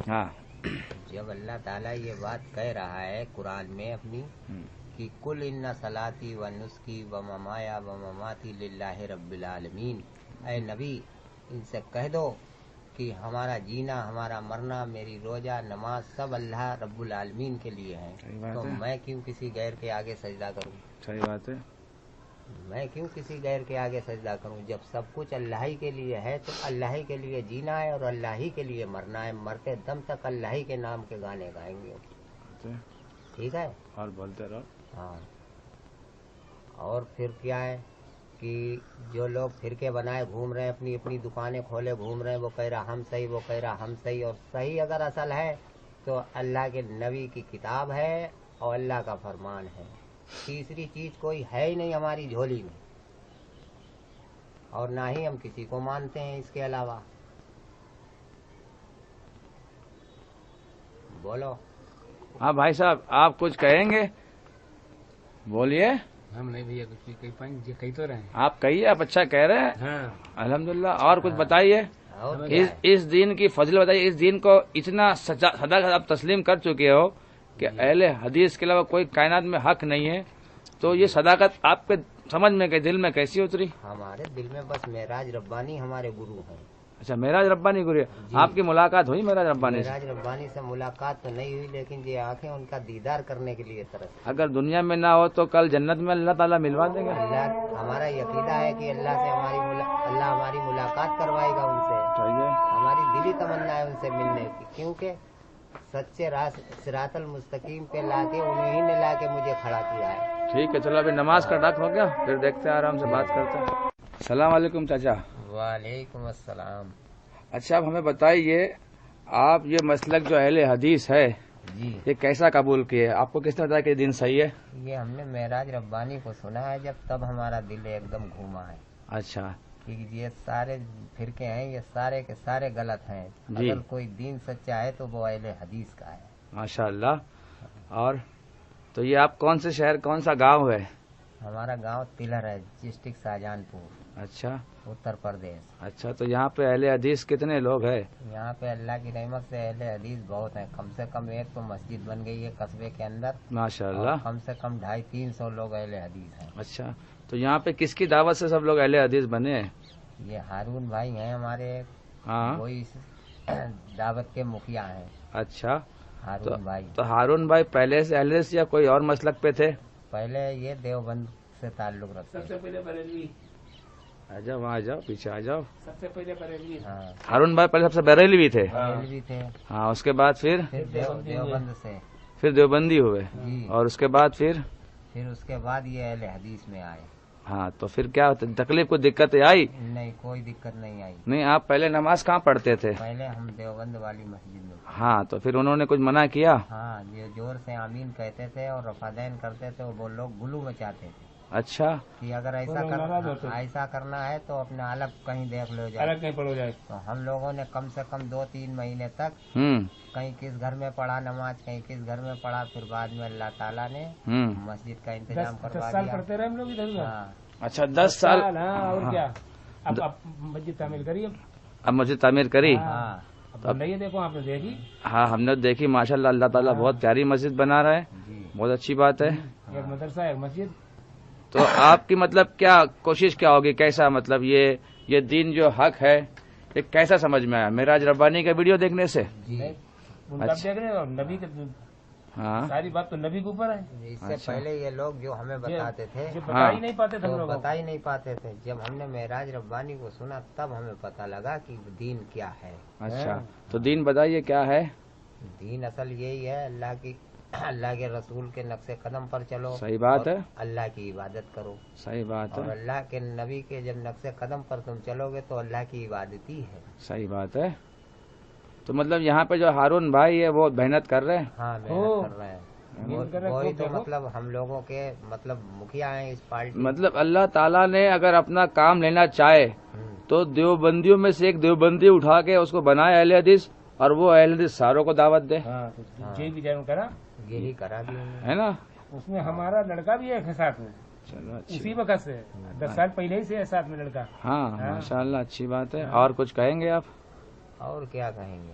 ہاں جب اللہ تعالیٰ یہ بات کہہ رہا ہے قرآن میں اپنی کہ کل ان صلاتی و نسکی و ممایا و مماتی للہ رب العالمین، اے نبی ان سے کہہ دو کہ ہمارا جینا، ہمارا مرنا، میری روزہ، نماز سب اللہ رب العالمین کے لیے ہے، تو میں کیوں کسی غیر کے آگے سجدہ کروں؟ صحیح بات ہے. میں کیوں کسی غیر کے آگے سجدہ کروں؟ جب سب کچھ اللہ ہی کے لیے ہے تو اللہ ہی کے لیے جینا ہے اور اللہ ہی کے لیے مرنا ہے. مرتے دم تک اللہ ہی کے نام کے گانے گائیں گے. ٹھیک ہے، اور بولتے رہو. ہاں. اور پھر کیا ہے کہ جو لوگ فرقے بنائے گھوم رہے ہیں، اپنی اپنی دکانیں کھولے گھوم رہے ہیں، وہ کہہ رہا ہم صحیح، وہ کہہ رہا ہم صحیح. اور صحیح اگر اصل ہے تو اللہ کے نبی کی کتاب ہے اور اللہ کا فرمان ہے. تیسری چیز کوئی ہے ہی نہیں ہماری جھولی میں، اور نہ ہی ہم کسی کو مانتے ہیں اس کے علاوہ. بولو. ہاں بھائی صاحب آپ کچھ کہیں گے؟ بولیے. ہم نہیں بھیا کچھ بھی کہی تو رہے ہیں. آپ کہیے، آپ اچھا کہہ رہے ہیں. ہاں الحمدللہ. اور کچھ بتائیے. اور کیا ہے؟ اس دین کی فضل بتائیے. اس دین کو اتنا صدا آپ تسلیم کر چکے ہو کہ اہل حدیث کے علاوہ کوئی کائنات میں حق نہیں ہے، تو یہ صداقت آپ کے سمجھ میں کہ دل میں کیسی اتری؟ ہمارے دل میں بس معراج ربانی ہمارے گرو ہیں. اچھا معراج ربانی گرو. آپ کی ملاقات ہوئی معراج ربانی سے؟ معراج ربانی سے ملاقات تو نہیں ہوئی، لیکن یہ آنکھیں ان کا دیدار کرنے کے لیے طرف. اگر دنیا میں نہ ہو تو کل جنت میں اللہ تعالیٰ ملوا دیں گے. اللہ، ہمارا عقیدہ ہے کہ اللہ سے اللہ ہماری ملاقات کروائے گا ان سے. ہماری دلی تمنا ہے ان سے ملنے کی، کیونکہ سچے صراط المستقیم پہ لا کے انہیں نے لا کے مجھے کھڑا کیا ہے. ٹھیک ہے چلو ابھی نماز کا ٹائم ہو گیا، پھر دیکھتے ہیں آرام سے بات کرتے ہیں. السلام علیکم چاچا. وعلیکم السلام. اچھا اب ہمیں بتائیے، آپ یہ مسلک جو اہل حدیث ہے جی، یہ کیسا قبول کیے؟ آپ کو کس نے بتایا کہ دین صحیح ہے؟ یہ ہم نے معراج ربانی کو سنا ہے جب، تب ہمارا دل ایک دم گھوما ہے اچھا. کہ یہ سارے فرقے ہیں، یہ سارے کے سارے غلط ہیں. جی. اگر کوئی دین سچا ہے تو وہ اہل حدیث کا ہے. ماشاء اللہ. اور تو یہ آپ کون سے شہر، کون سا گاؤں ہے؟ ہمارا گاؤں تلہر ہے، ڈسٹرکٹ شاہجہان پور، اچھا اتر پردیش. اچھا. تو یہاں پہ اہل حدیث کتنے لوگ ہیں؟ یہاں پہ اللہ کی رحمت سے اہل حدیث بہت ہیں. کم سے کم ایک تو مسجد بن گئی ہے قصبے کے اندر. ماشاء اور اللہ. کم سے کم 250-300 لوگ اہل حدیث ہیں. اچھا. تو یہاں پہ کس کی دعوت سے سب لوگ اہل حدیث بنے ہیں؟ یہ ہارون بھائی ہیں ہمارے، ہاں. وہی اس دعوت کے مکھیا ہیں. اچھا. ہارون بھائی تو ہارون بھائی پہلے سے اہل حدیث یا کوئی اور مسلک پہ تھے؟ پہلے یہ دیوبند سے تعلق رکھتے سب سے پہلے بریلوی. آ جاؤ وہاں آ جاؤ، پیچھے آ جاؤ. سب سے پہلے بریلوی. ہاں، ہارون بھائی پہلے سب سے بریلوی تھے. بریلوی تھے. ہاں اس کے بعد پھر دیوبند سے. پھر دیوبندی ہوئے. جی. اور اس کے بعد پھر اس کے بعد یہ اہل حدیث میں آئے. ہاں. تو پھر کیا تکلیف کو دقت آئی؟ نہیں، کوئی دقت نہیں آئی. نہیں. آپ پہلے نماز کہاں پڑھتے تھے؟ پہلے ہم دیوبند والی مسجد میں. ہاں. تو پھر انہوں نے کچھ منع کیا؟ ہاں، یہ زور سے آمین کہتے تھے اور رفادین کرتے تھے، وہ لوگ گلو مچاتے تھے اچھا. کہ اگر ایسا کرنا ہے تو اپنا الگ کہیں دیکھ لو جائے. الگ کہیں پڑھو جائے. تو ہم لوگوں نے کم سے کم 2-3 مہینے تک کہیں کس گھر میں پڑھا نماز، کہیں کس گھر میں پڑھا. پھر بعد میں اللہ تعالیٰ نے مسجد کا انتظام کروا 10 سال دیا. پڑھتے رہے ہم لوگ ادھر. ہاں. اچھا 10 سال. ہاں. اور کیا، اب مسجد تعمیر کری. اب مسجد تعمیر کری. ہاں. اب نہیں دیکھو آپ نے دیکھی. ہاں ہم نے دیکھی. ماشاء اللہ. اللہ تعالیٰ بہت پیاری مسجد بنا رہا ہے. جی. بہت اچھی بات ہے. ایک مدرسہ ایک مسجد. تو آپ کی مطلب کیا کوشش کیا ہوگی؟ کیسا مطلب یہ دین جو حق ہے یہ کیسا سمجھ میں آیا؟ معراج ربانی کا ویڈیو دیکھنے سے؟ جی. ان کا دیکھ رہے ہیں نبی کے. ہاں. ساری بات تو نبی کے اوپر ہے. اس سے پہلے یہ لوگ جو ہمیں بتاتے تھے جو بتا ہی نہیں پاتے تھے ہم وہ لوگ. بتا ہی نہیں پاتے تھے. جب ہم نے معراج ربانی کو سنا تب ہمیں پتہ لگا کہ دین کیا ہے. اچھا. تو دین بتائیے کیا ہے؟ دین اصل یہی ہے، اللہ کے رسول کے نقش قدم پر چلو. صحیح بات ہے. اللہ کی عبادت کرو. صحیح بات اور ہے. اللہ کے نبی کے جب نقش قدم پر تم چلو گے تو اللہ کی عبادت ہی ہے. صحیح بات ہے. تو مطلب یہاں پہ جو ہارون بھائی ہے وہ محنت کر رہے ہیں. ہاں، محنت کر رہے ہیں. وہی تو مطلب ہم لوگوں کے مطلب مکھیا ہیں اس پارٹی. مطلب اللہ تعالیٰ نے اگر اپنا کام لینا چاہے تو دیوبندیوں میں سے ایک دیوبندی اٹھا کے اس کو بنائے اہل حدیث، اور وہ اہل حدیث ساروں کو دعوت دے. جی بھی جائے کرا. یہی کرا بھی ہے نا. اس میں ہمارا لڑکا بھی ہے ساتھ میں. چلو اچھی. اسی وقت سے 10 سال پہلے ہی سے ساتھ میں لڑکا. ہاں ماشاء اللہ اچھی بات ہے. اور کچھ کہیں گے آپ؟ اور کیا کہیں گے.